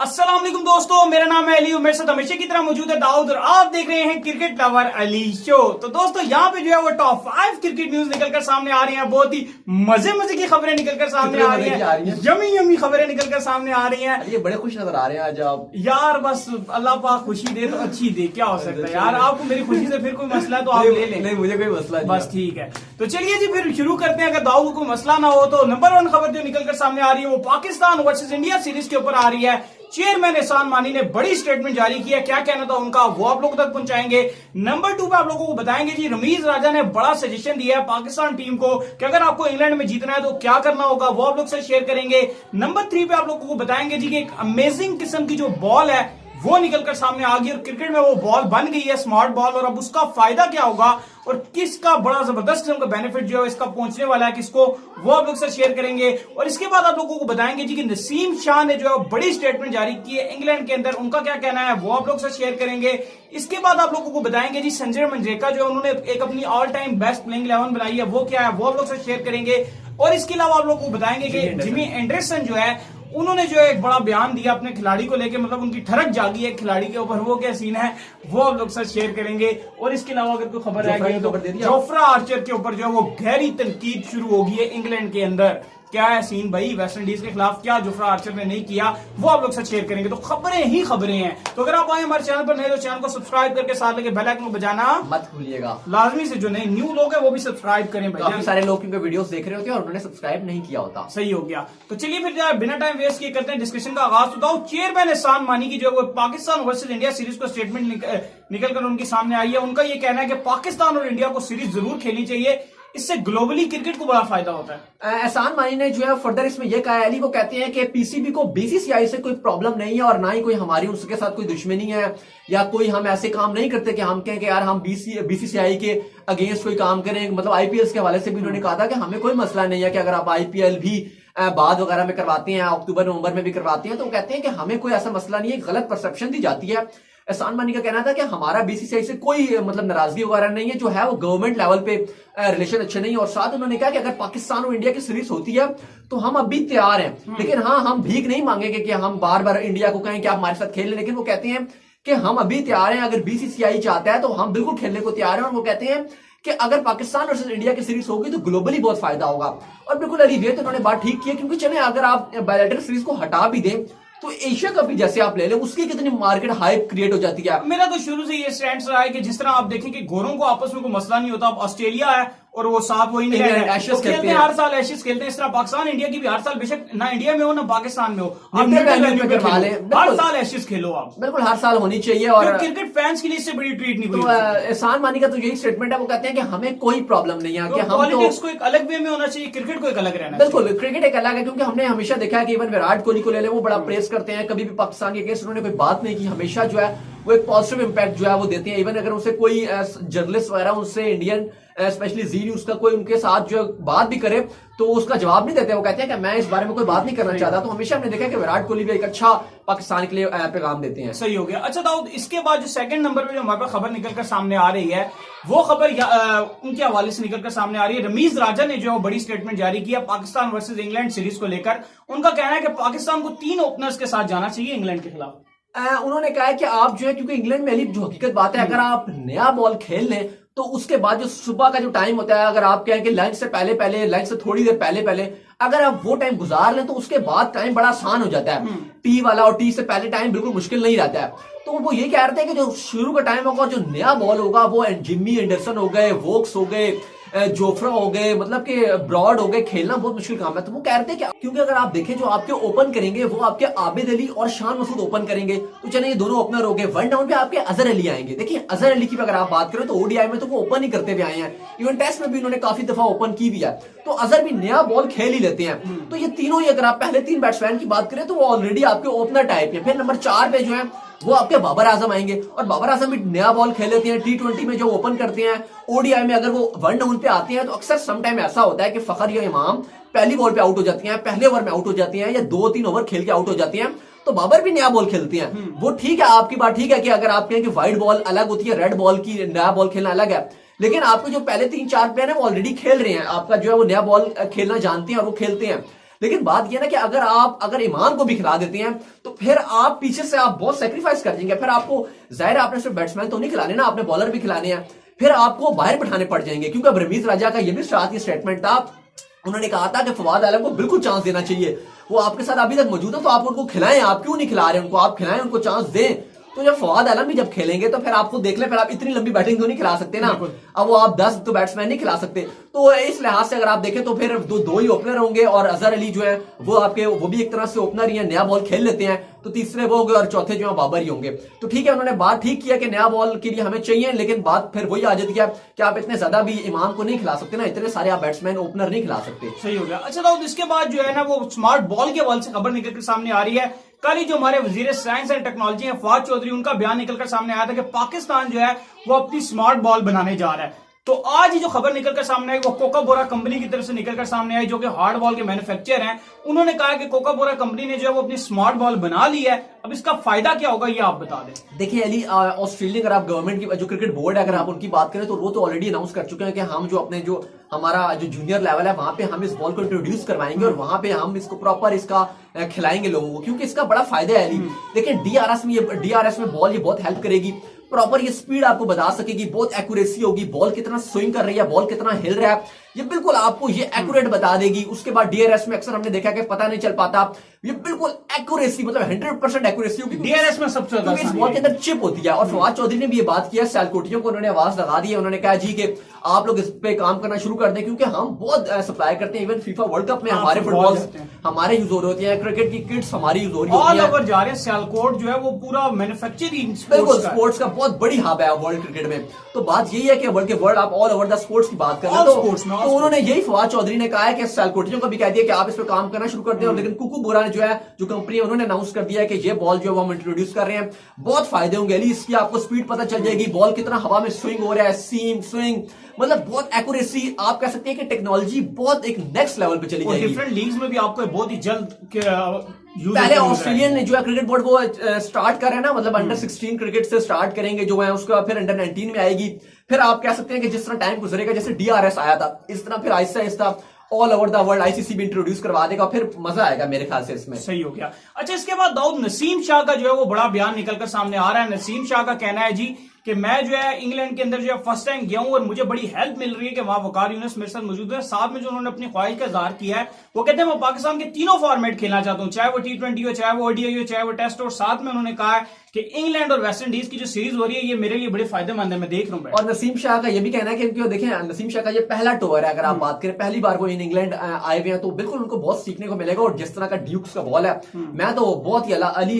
अस्सलाम वालेकुम दोस्तों, मेरा नाम है अली। मेरे साथ हमेशा की तरह मौजूद है दाऊद और आप देख रहे हैं क्रिकेट लवर अली शो। तो दोस्तों यहाँ पे जो है वो टॉप 5 क्रिकेट न्यूज निकलकर सामने आ रही हैं। बहुत ही मजे की खबरें निकलकर सामने आ रही हैं, यमी खबरें निकलकर सामने आ रही हैं। ये बड़े खुश नजर आ रहे हैं आज आप। यार बस अल्लाह पाक खुशी दे तो अच्छी दे, क्या हो सकता है यार। आपको मेरी खुशी से फिर कोई मसला है तो आप ले लें। नहीं, मुझे कोई मसला नहीं। बस ठीक है, तो चलिए जी फिर शुरू करते हैं। अगर दाऊद को मसला ना हो तो नंबर 1 खबर जो निकलकर सामने आ रही है वो पाकिस्तान वर्सेस इंडिया सीरीज के ऊपर आ रही है। चेयरमैन एहसान मानी ने बड़ी स्टेटमेंट जारी किया, क्या कहना था उनका वो आप लोगों तक पहुंचाएंगे। नंबर 2 पे आप लोगों को बताएंगे जी रमीज राजा ने बड़ा सजेशन दिया है पाकिस्तान टीम को कि अगर आपको इंग्लैंड में जीतना है तो क्या करना होगा, वो आप लोग से शेयर करेंगे। नंबर 3 पे आप लोगों को बताएंगे जी कि एक अमेजिंग किस्म की जो बॉल है वो निकलकर सामने आ गई और क्रिकेट में वो बॉल बन गई है स्मार्ट बॉल, और अब उसका फायदा क्या होगा और किसका बड़ा जबरदस्त किस्म का बेनिफिट जो है इसका पहुंचने वाला है किसको, वो आप लोग से शेयर करेंगे। और इसके बाद आप लोगों को बताएंगे जी कि नसीम शाह ने जो है बड़ी स्टेटमेंट जारी की है इंग्लैंड के अंदर, उनका क्या कहना है वो आप लोग से शेयर करेंगे। इसके बाद आप लोगों को बताएंगे जी संजय मंजरेकर जो उन्होंने एक अपनी ऑल टाइम बेस्ट प्लेइंग 11 बनाई है वो क्या है वो आप लोग से शेयर करेंगे। और इसके अलावा आप लोगों को बताएंगे कि जिमी एंडरसन जो है उन्होंने जो एक बड़ा बयान दिया अपने खिलाड़ी को लेके, मतलब उनकी ठरक जागी है खिलाड़ी के ऊपर, वो क्या सीन है वो आप लोग साथ शेयर करेंगे। और इसके अलावा अगर कोई खबर रह गई तो जोफ्रा आर्चर के ऊपर जो है वो गहरी तनकीद शुरू होगी है इंग्लैंड के अंदर। क्या है सीन भाई वेस्ट इंडीज के खिलाफ, क्या जोफ्रा आर्चर ने नहीं किया वो आप लोग साथ शेयर करेंगे। तो खबरें ही खबरें हैं। तो अगर आप आए हमारे चैनल पर नए तो चैनल को सब्सक्राइब करके साथ लगे बेल आइकन को बजाना मत भूलिएगा। लाजमी से जो नए न्यू लोग हैं वो भी सब्सक्राइब करें भाई। काफी सारे लोग क्योंकि वीडियोस देख रहे होते हैं और उन्होंने सब्सक्राइब नहीं किया होता। सही हो गया। तो चलिए फिर यार बिना टाइम वेस्ट किए करते हैं डिस्कशन का आगाज। तो चेयरमैन एहसान मानी की जो है वो पाकिस्तान वर्सेस इंडिया सीरीज को स्टेटमेंट निकलकर उनके सामने आई है। उनका ये कहना है कि पाकिस्तान और इंडिया को सीरीज जरूर खेलनी चाहिए, इससे ग्लोबली क्रिकेट को बड़ा फायदा होता है। एहसान मानी ने जो है फर्दर इसमें यह कहा है, अली को कहते हैं कि पीसीबी को बीसीसीआई से कोई प्रॉब्लम नहीं है और ना ही कोई हमारी उसके साथ कोई दुश्मनी है या कोई हम ऐसे काम नहीं करते कि हम कहें कि यार हम बीसीसीआई के अगेंस्ट कोई काम करें। मतलब आईपीएल के हवाले से भी उन्होंने कहा था कि हमें कोई मसला नहीं है कि अगर आप आईपीएल भी बाद वगैरह में करवाते हैं, अक्टूबर नवंबर में भी करवाते हैं, तो वो कहते हैं कि हमें कोई ऐसा मसला नहीं है। गलत परसेप्शन दी जाती है। एहसान मानी का कहना था कि हमारा बीसीसीआई से कोई मतलब नाराजगी वगैरह नहीं है, जो है वो गवर्नमेंट लेवल पे रिलेशन अच्छे नहीं है। और साथ उन्होंने कहा कि अगर पाकिस्तान और इंडिया की सीरीज होती है तो हम अभी तैयार हैं, लेकिन हाँ हम भीख नहीं मांगेंगे कि हम बार बार इंडिया को कहें कि आप हमारे साथ खेल लें। लेकिन वो कहते हैं कि हम अभी तैयार हैं, अगर बीसीसीआई चाहता है तो हम बिल्कुल खेलने को तैयार हैं। और वो कहते हैं कि अगर पाकिस्तान वर्सेस इंडिया की सीरीज होगी तो ग्लोबली बहुत फायदा होगा। और बिल्कुल अली तो उन्होंने बात ठीक की है, क्योंकि चले अगर आप बायलैटरल सीरीज को हटा भी दें तो एशिया कप भी जैसे आप ले लें उसकी कितनी मार्केट हाइप क्रिएट हो जाती है। मेरा तो शुरू से ये स्टैंड रहा है कि जिस तरह आप देखें कि गोरों को आपस में कोई मसला नहीं होता। ऑस्ट्रेलिया है और वो साथ वो इंग्लैंड है, एशेज खेलते हैं हर साल एशेज खेलते हैं। इस तरह पाकिस्तान इंडिया की भी हर साल, बेशक ना इंडिया में हो ना पाकिस्तान में हो, हर साल एशेज खेलो आप। बिल्कुल हर साल होनी चाहिए। और क्रिकेट फैंस के लिए इससे बड़ी ट्रीट नहीं तो एहसान मानी का तो यही स्टेटमेंट है, वो कहते हैं कि हमें कोई प्रॉब्लम नहीं है कि हम पॉलिटिक्स को एक अलग वे में होना चाहिए, क्रिकेट को एक अलग रहना। बिल्कुल क्रिकेट एक अलग है, क्योंकि हमने हमेशा देखा है कि इवन विराट कोहली को ले ले वो बड़ा प्रेस करते हैं, कभी भी पाकिस्तान के अगेंस्ट उन्होंने कोई बात नहीं की। हमेशा जो है वो एक पॉजिटिव इंपैक्ट जो है वो देते हैं। इवन अगर उनसे कोई जर्नलिस्ट वगैरह उनसे इंडियन स्पेशली जी न्यूज का कोई उनके साथ जो बात भी करे तो उसका जवाब नहीं देते। वो कहते हैं कि मैं इस बारे में कोई बात नहीं करना चाहता। तो हमेशा हमने देखा कि विराट कोहली भी एक अच्छा पाकिस्तान के लिए पैगाम देते हैं। सही हो गया। अच्छा दाऊद, इसके बाद जो सेकंड नंबर पे जो हमारे पास खबर निकलकर सामने आ रही है वो खबर उनके हवाले से निकलकर सामने आ रही है। रमीज राजा ने जो है बड़ी स्टेटमेंट जारी किया पाकिस्तान वर्सेज इंग्लैंड सीरीज को लेकर। उनका कहना है कि पाकिस्तान को 3 ओपनर्स के साथ जाना चाहिए इंग्लैंड के खिलाफ। उन्होंने कहा है कि आप जो है, क्योंकि इंग्लैंड में अली जो हकीकत बात है, अगर आप नया बॉल खेल लें तो उसके बाद जो सुबह का जो टाइम होता है, अगर आप कहें कि लंच से पहले लंच से थोड़ी देर पहले अगर आप वो टाइम गुजार लें तो उसके बाद टाइम बड़ा आसान हो जाता है। टी वाला और टी से पहले टाइम बिल्कुल मुश्किल नहीं रहता है। तो वो ये कह रहे थे कि जो शुरू का टाइम होगा, जो नया बॉल होगा, वो जिम्मी एंडरसन हो गए, वोक्स हो गए, जोफ्रा हो गए, मतलब कि ब्रॉड हो गए, खेलना बहुत मुश्किल काम है। तो वो कह रहे थे कि क्योंकि अगर आप देखें जो आपके ओपन करेंगे वो आपके आबिद अली और शान मसूद ओपन करेंगे, तो चले ये दोनों ओपनर हो गए। वन डाउन पे आपके अजहर अली आएंगे। देखिए अजहर अली की अगर आप बात करें तो ओडीआई में तो वो ओपन ही करते हुए आए हैं, इवन टेस्ट में भी उन्होंने काफी दफा ओपन की भी है। तो अजहर भी नया बॉल खेल ही लेते हैं। तो ये तीनों ही अगर आप पहले 3 बैट्समैन की बात करें तो वो ऑलरेडी आपके ओपनर टाइप है। फिर नंबर 4 पे जो है वो आपके बाबर आजम आएंगे, और बाबर आजम भी नया बॉल खेल लेते हैं। T20 में जो ओपन करते हैं, ओडीआई में अगर वो वन डाउन पे आते हैं तो अक्सर समटाइम ऐसा होता है कि फखर या इमाम पहली बॉल पे आउट हो जाती हैं, पहले ओवर में आउट हो जाती हैं, या 2-3 ओवर खेल के आउट हो जाती हैं। तो बाबर भी नया बॉल खेलते हैं। वो ठीक है, आपकी बात ठीक है कि अगर आप कहें कि व्हाइट बॉल अलग होती है, रेड बॉल की नया बॉल खेलना अलग है, लेकिन आपके जो पहले 3-4 प्लेयर है वो ऑलरेडी खेल रहे हैं, आपका जो है वो नया बॉल खेलना जानते हैं और वो खेलते हैं। लेकिन बात यह ना कि अगर ईमान को भी खिला देते हैं तो फिर आप पीछे से आप बहुत सेक्रीफाइस कर देंगे। फिर आपको जाहिर है आपने सिर्फ बैट्समैन तो नहीं खिलाने ना, आपने बॉलर भी खिलाने हैं, फिर आपको बाहर बिठाने पड़ जाएंगे। क्योंकि अब रमीज राजा का यह भी साथ ही स्टेटमेंट था, उन्होंने कहा था कि फवाद आलम को बिल्कुल चांस देना चाहिए, वो आपके साथ अभी तक मौजूद है तो आप उनको खिलाएं, आप क्यों नहीं खिला रहे उनको, आप खिलाएं, उनको चांस दें। तो जब फवाद आलम भी जब खेलेंगे तो फिर आपको देख लें, फिर आप इतनी लंबी बैटिंग तो नहीं खिला सकते ना, अब वो आप 10 तो बैट्समैन नहीं खिला सकते। तो इस लिहाज से अगर आप देखें तो फिर दो ही ओपनर होंगे और अजहर अली जो है वो भी एक तरह से ओपनर ही है, नया बॉल खेल लेते हैं, तो तीसरे वो होंगे और चौथे जो है बाबर ही होंगे। तो ठीक है, उन्होंने बात ठीक किया कि नया बॉल के लिए हमें चाहिए, लेकिन बात फिर वही आ जाती है कि आप इतने ज्यादा भी इमाम को नहीं खिला सकते ना, इतने सारे आप बैट्समैन ओपनर नहीं खिला सकते। सही हो गया। अच्छा दाऊद, इसके बाद जो है ना वो स्मार्ट बॉल के हवाले से खबर निकलकर सामने आ रही है। कल ही जो हमारे वजीर साइंस एंड टेक्नोलॉजी है फवाद चौधरी, उनका बयान निकलकर सामने आया था कि पाकिस्तान जो है वो अपनी स्मार्ट बॉल बनाने जा रहा है। तो आज ही जो खबर निकलकर सामने आई वो कोका बोरा कंपनी की तरफ से निकलकर सामने आई, जो कि हार्ड बॉल के मैन्युफैक्चरर हैं। उन्होंने कहा कि कोका बोरा कंपनी ने जो है वो अपनी स्मार्ट बॉल बना ली है। अब इसका फायदा क्या होगा ये आप बता दें। देखिए अली, ऑस्ट्रेलिया अगर आप गवर्नमेंट की जो क्रिकेट बोर्ड है अगर आप उनकी बात करें तो वो तो ऑलरेडी अनाउंस कर चुके हैं कि हम जो अपने जो हमारा जो जूनियर लेवल है वहां पे हम इस बॉल को इंट्रोड्यूस करवाएंगे और वहां पे हम इसको प्रॉपर इसका खिलाएंगे लोगों को, क्योंकि इसका बड़ा फायदा है अली। देखिए डीआरएस में बॉल ये बहुत हेल्प करेगी, प्रॉपर ये स्पीड आपको बता सकेगी, बहुत एक्यूरेसी होगी, बॉल कितना स्विंग कर रही है, बॉल कितना हिल रहा है, ये बिल्कुल आपको ये एक्यूरेट बता देगी। उसके बाद डीआरएस में अक्सर हमने देखा कि पता नहीं चल पाता, ये बिल्कुल एक्यूरेसी मतलब 100% एक्यूरेसी होगी डीआरएस में सबसे ज्यादा। इस बॉल के अंदर चिप होती है। और फवाद चौधरी ने भी ये बात किया, सियालकोटियों को उन्होंने आवाज लगा दी है, उन्होंने कहा जी कि आप लोग इस पे काम करना शुरू कर दें, क्योंकि हम बहुत सप्लाई करते हैं। इवन फीफा वर्ल्ड कप में हमारे फुटबॉल हमारे यूज हो रहे होते हैं, क्रिकेट की किट्स हमारी यूज हो रही होती है, ऑल ओवर जा रहे हैं। सियालकोट जो है वो पूरा मैन्युफैक्चरिंग बिल्कुल स्पोर्ट्स का बहुत बड़ी हब है वर्ल्ड क्रिकेट में। तो बात यही है कि वर्ल्ड आप ऑल ओवर द स्पोर्ट्स की बात कर रहे हैं, तो उन्होंने यही फवाद चौधरी ने कहा है कि सियालकोटियों को भी कह दिया कि आप इस पर काम करना शुरू कर दें। लेकिन कुकू बोरा ने जो है जो कंपनी है उन्होंने अनाउंस कर दिया है कि ये बॉल जो है वो हम इंट्रोड्यूस कर रहे हैं। बहुत फायदे होंगे अली, इसकी आपको स्पीड पता चल जाएगी, बॉल कितना हवा में स्विंग हो रहा है, सीम स्विंग मतलब बहुत एक्यूरेसी, आप कह सकते हैं कि टेक्नोलॉजी बहुत एक नेक्स्ट लेवल पे चली जाएगी। डिफरेंट लीग्स में भी आपको बहुत ही जल्द पहले ऑस्ट्रेलियन जो है क्रिकेट बोर्ड वो स्टार्ट कर रहे हैं ना, मतलब अंडर 16 क्रिकेट से स्टार्ट करेंगे जो है, उसका फिर अंडर 19 में आएगी। फिर आप कह सकते हैं कि जिस तरह टाइम गुजरेगा, जैसे डीआरएस आया था, इस तरह फिर Aahista Aahista all over the world ICC भी इंट्रोड्यूस करवा देगा, फिर मजा आएगा मेरे ख्याल से इसमें। सही हो गया। अच्छा, इसके बाद दाऊद नसीम शाह का जो है वो बड़ा बयान निकलकर सामने आ रहा है। नसीम शाह का कहना है जी कि मैं जो है इंग्लैंड के अंदर जो है फर्स्ट टाइम गया हूं और मुझे बड़ी हेल्प मिल रही है कि वहां वकार यूनुस मेरे साथ मौजूद है। साथ में जो उन्होंने अपनी ख्वाहिश का इजहार किया है, वो कहते हैं मैं पाकिस्तान के तीनों फॉर्मेट खेलना चाहता हूं, चाहे वो T20 हो, चाहे वो ODI हो, चाहे वो टेस्ट हो। साथ में उन्होंने कहा है कि इंग्लैंड और वेस्ट इंडीज की जो सीरीज हो रही है ये मेरे लिए बड़े फायदेमंद है, मैं देख रहा हूं। और नसीम शाह का ये भी कहना है कि क्योंकि देखें नसीम शाह का ये पहला टूर है, अगर आप बात करें पहली बार वो इन इंग्लैंड आए हुए हैं, तो बिल्कुल उनको बहुत सीखने को मिलेगा। और जिस तरह का ड्यूक्स का बॉल है, मैं तो बहुत ही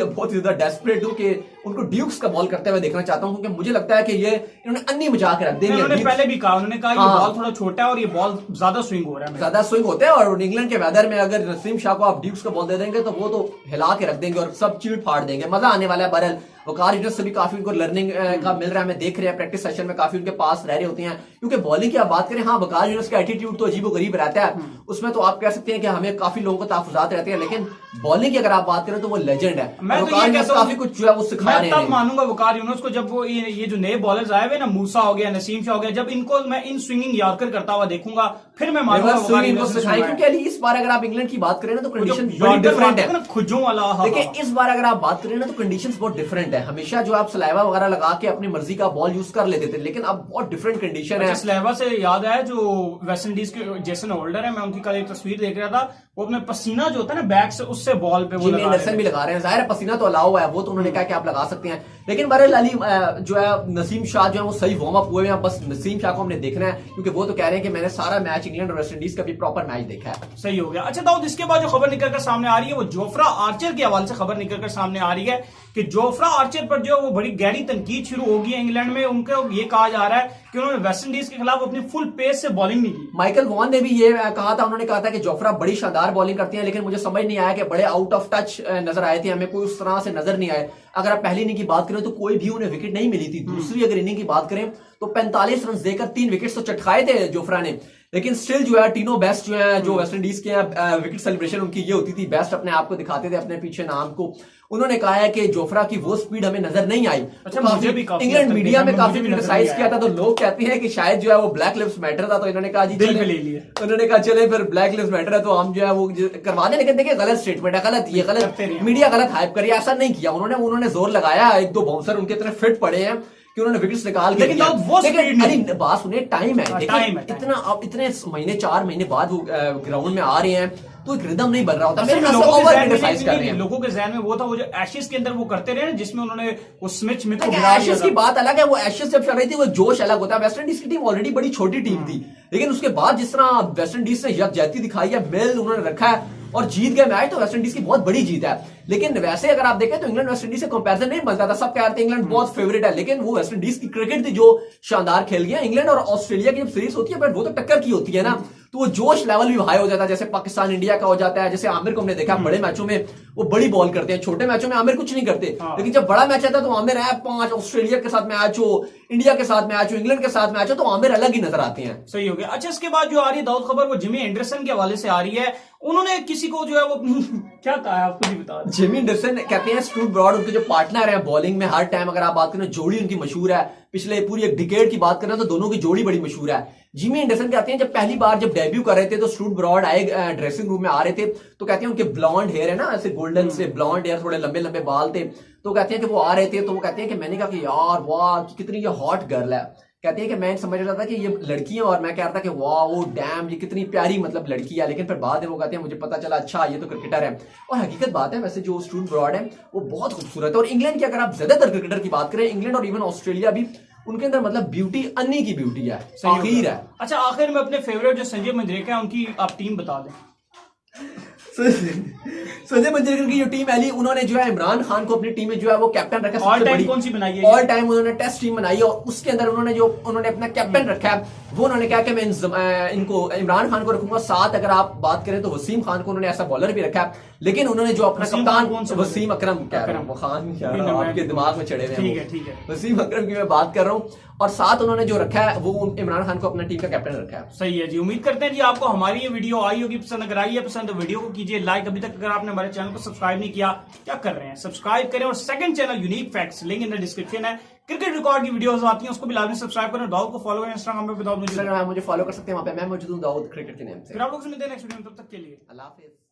बहुत ही ज्यादा डेस्परेट हूं कि उनको ड्यूक्स का बॉल करते हुए देखना चाहता हूं, क्योंकि मुझे लगता है कि ये इन्होंने अन्नी बचा के रख देंगे। उन्होंने पहले भी कहा, उन्होंने कहा ये बॉल थोड़ा छोटा है और ये बॉल ज्यादा स्विंग हो रहा है, ज्यादा स्विंग होता है। और इंग्लैंड के वेदर में अगर नसीम शाह को आप ड्यूक्स का बॉल दे देंगे तो वो तो हिला के रख देंगे और सब चीड़ फाड़ देंगे, मजा आने वाला है। बहरहाल वकार यूनुस से भी काफी उनको लर्निंग का मिल रहा है, हमें देख रहे हैं प्रैक्टिस सेशन में काफी उनके पास रह रहे होते हैं। क्योंकि बॉलिंग की आप बात करें, हाँ वकार यूनुस का एटीट्यूड तो अजीब गरीब रहता है, उसमें तो आप कह सकते हैं कि हमें काफी लोगों को तहफुजात रहते हैं, लेकिन बॉलिंग की अगर आप बात करें तो वो लेजेंड है। मैं तो ये काफी कुछ जो है वो सिखा रहे हैं। मैं तब मानूंगा वकार यूनुस को जब वो ये जो नए बॉलर्स आए हुए ना, मूसा हो गया, नसीम शाह हो गया, जब इनको मैं इन स्विंगिंग यॉर्कर करता हुआ देखूंगा, फिर मैं मानूंगा क्योंकि इस बार अगर आप इंग्लैंड की बात करें ना तो कंडीशन डिफरेंट है। खुजों वाला देखिए इस बार अगर आप बात करें ना तो कंडीशंस बहुत डिफरेंट है। हमेशा जो आप सलाइवा वगैरह लगा के अपनी मर्जी का बॉल यूज कर लेते थे, लेकिन अब बहुत डिफरेंट कंडीशन है। सलाइवा से याद आया जो वेस्ट इंडीज के जेसन होल्डर है, मैं उनकी कल एक तस्वीर देख रहा था, वो अपने पसीना जो होता है ना बैक से, उससे बॉल पे वो एंडरसन भी लगा रहे हैं। जाहिर है पसीना तो अलाउ है, वो तो उन्होंने कहा कि आप लगा सकते हैं, लेकिन बहरहाल अली जो है नसीम शाह जो है वो सही वार्म अप हुए हैं। बस नसीम शाह को हमने देखना है, क्योंकि वो तो कह रहे हैं कि मैंने सारा मैच इंग्लैंड और वेस्ट इंडीज का भी प्रॉपर मैच देखा है। सही हो गया। अच्छा दाऊद, इसके बाद जो खबर निकलकर सामने आ रही है वो जोफ्रा आर्चर के हवाले से खबर निकलकर सामने आ रही है कि जोफ्रा आर्चर पर जो वो बड़ी गहरी तनकीद शुरू होगी इंग्लैंड में। उनको ये कहा जा रहा है कि उन्होंने वेस्ट इंडीज के खिलाफ अपनी फुल पेस से बॉलिंग नहीं की। माइकल वॉन ने भी ये कहा था, उन्होंने कहा था कि जोफ्रा बड़ी शानदार बॉलिंग करती है, लेकिन मुझे समझ नहीं आया कि बड़े आउट ऑफ टच नजर आए थे, हमें कोई उस तरह से नजर नहीं आए। अगर आप पहली इनिंग की बात करें तो कोई भी उन्हें विकेट नहीं मिली थी। दूसरी अगर इनिंग की बात करें तो 45 रन देकर 3 विकेट तो चटकाए थे जोफ्रा ने, लेकिन स्टिल जो है तीनों बेस्ट जो है, जो वेस्ट इंडीज के हैं, विकेट सेलिब्रेशन उनकी ये होती थी, बेस्ट अपने आप को दिखाते थे अपने पीछे नाम को। उन्होंने कहा है कि जोफ्रा की वो स्पीड हमें नजर नहीं आई। अच्छा, मुझे भी काफी इंग्लैंड मीडिया में काफी मुझे भी नजर क्रिटिसाइज नहीं किया था, तो लोग कहते हैं कि शायद जो है वो ब्लैक लिव्स मैटर था, तो इन्होंने कहा जी दिल पे ले लिए। उन्होंने कहा चले फिर ब्लैक लिव्स मैटर है तो हम जो है वो करवा दें। लेकिन देखिए गलत स्टेटमेंट है, गलत, ये गलत, मीडिया गलत हाइप करिए, ऐसा नहीं किया उन्होंने जोर लगाया, एक दो बाउंसर उनके इतने फिट पड़े हैं कि उन्होंने विकेट्स निकाल के, लेकिन वो अरे बात सुनिए, टाइम है, टाइम है, इतना अब इतने महीने 4 महीने बाद वो ग्राउंड में आ रहे हैं तो एक रिदम नहीं बन रहा होता। मेरे लोगों ओवर के क्रिटिसाइज कर रहे हैं। लोगों के जहन में वो था, वो जो एशेज के अंदर वो करते रहे, जिसमें उन्होंने वो स्मिथ को एशेज की बात अलग है, वो एशेज जब चल रही थी वो जोश अलग होता है। वेस्ट इंडीज की टीम ऑलरेडी बड़ी छोटी टीम थी, लेकिन उसके बाद जिस तरह वेस्ट इंडीज ने यकजहती दिखाई है, मेल उन्होंने रखा है और जीत गए मैच, तो वेस्ट इंडीज की बहुत बड़ी जीत है। लेकिन वैसे अगर आप देखें तो इंग्लैंड वेस्ट इंडीज से कंपैरिजन नहीं बनता था, सब कह रहे थे इंग्लैंड बहुत फेवरेट है, लेकिन वो वेस्ट इंडीज की क्रिकेट थी जो शानदार खेल गया। इंग्लैंड और ऑस्ट्रेलिया की जब सीरीज होती है, बट वो तो टक्कर की होती है ना, तो वो जोश लेवल भी हाई हो जाता है, जैसे पाकिस्तान इंडिया का हो जाता है। जैसे आमिर को हमने देखा बड़े मैचों में वो बड़ी बॉल करते हैं, छोटे मैचों में आमिर कुछ नहीं करते, लेकिन जब बड़ा मैच आता है तो आमिर है 5, ऑस्ट्रेलिया के साथ मैच हो, इंडिया के साथ मैच हो, इंग्लैंड के साथ मैच हो, तो आमिर अलग ही नजर आते हैं। सही हो गया। अच्छा, इसके बाद जो आ रही है दाऊद खबर, वो जिमी एंडरसन के हवाले से आ रही है। उन्होंने किसी को जो है वो क्या कहा है, आपको नहीं बता। जिमी एंडरसन कहते हैं स्टूट ब्रॉड उनके जो पार्टनर है बॉलिंग में, हर टाइम अगर आप बात करें जोड़ी उनकी मशहूर है, पिछले पूरी एक डिकेड की बात करें तो दोनों की जोड़ी बड़ी मशहूर है। जिमी एंडरसन कहते हैं जब पहली बार जब डेब्यू कर रहे थे तो स्टूट ब्रॉड आए ड्रेसिंग रूम में आ रहे थे, तो कहते हैं उनके ब्लॉन्ड हेयर है ना, ऐसे गोल्डन से ब्लॉन्ड हेयर, थोड़े लंबे लंबे बाल थे, तो कहते हैं कि वो आ रहे थे, तो वो कहते हैं कि मैंने कहा कि यार वाह कितनी ये हॉट गर्ल है। कहते हैं कि मैं समझ रहा था कि ये लड़की है और मैं कह रहा था कि वाह वो डैम ये कितनी प्यारी मतलब लड़की है, लेकिन फिर बाद में वो कहते हैं मुझे पता चला अच्छा ये तो क्रिकेटर है। और हकीकत बात है, वैसे जो स्टूट ब्रॉड है वो बहुत खूबसूरत है। और इंग्लैंड की अगर आप ज्यादातर क्रिकेटर की बात करें, इंग्लैंड और इवन ऑस्ट्रेलिया भी, उनके अंदर मतलब ब्यूटी अन्नी की ब्यूटी है, आखिर है। अच्छा, आखिर में अपने फेवरेट जो संजय मंजरेकर है उनकी आप टीम बता दें। संजय मंजरेकर की जो टीम है, उन्होंने जो है इमरान खान को अपनी टीम में जो है वो कैप्टन रखा है। ऑल टाइम कौन सी बनाई है? ऑल टाइम उन्होंने टेस्ट टीम बनाई है और उसके अंदर उन्होंने अपना कैप्टन रखा है। वो उन्होंने कहा कि मैं इनको इमरान खान को रखूंगा, साथ अगर आप बात करें तो वसीम खान को उन्होंने ऐसा बॉलर भी रखा है, लेकिन उन्होंने जो अपना कप्तान वसीम अकरम खान आपके दिमाग में चढ़े हुए हैं, वसीम अकरम की मैं बात कर रहा हूँ, और साथ उन्होंने जो रखा है वो इमरान खान को अपना टीम का कैप्टन रखा है। सही है जी। उम्मीद करते हैं जी आपको हमारी ये वीडियो आई होगी पसंद। अगर आई है पसंद तो वीडियो को कीजिए लाइक। अभी तक अगर आपने हमारे चैनल को सब्सक्राइब नहीं किया, क्या कर रहे हैं, सब्सक्राइब करें। और second channel unique facts, link in the description है, क्रिकेट रिकॉर्ड की वीडियोस आती हैं, उसको भी लाजमी सब्सक्राइब करें। दाऊद को फॉलो करें इंस्टाग्राम पे, दाऊद मुझे फॉलो कर सकते हैं, वहां पे मैं मौजूद हूं दाऊद क्रिकेट के नाम से। फिर आप लोग से मिलते हैं नेक्स्ट वीडियो में, तब तक के लिए अल्लाह हाफिज।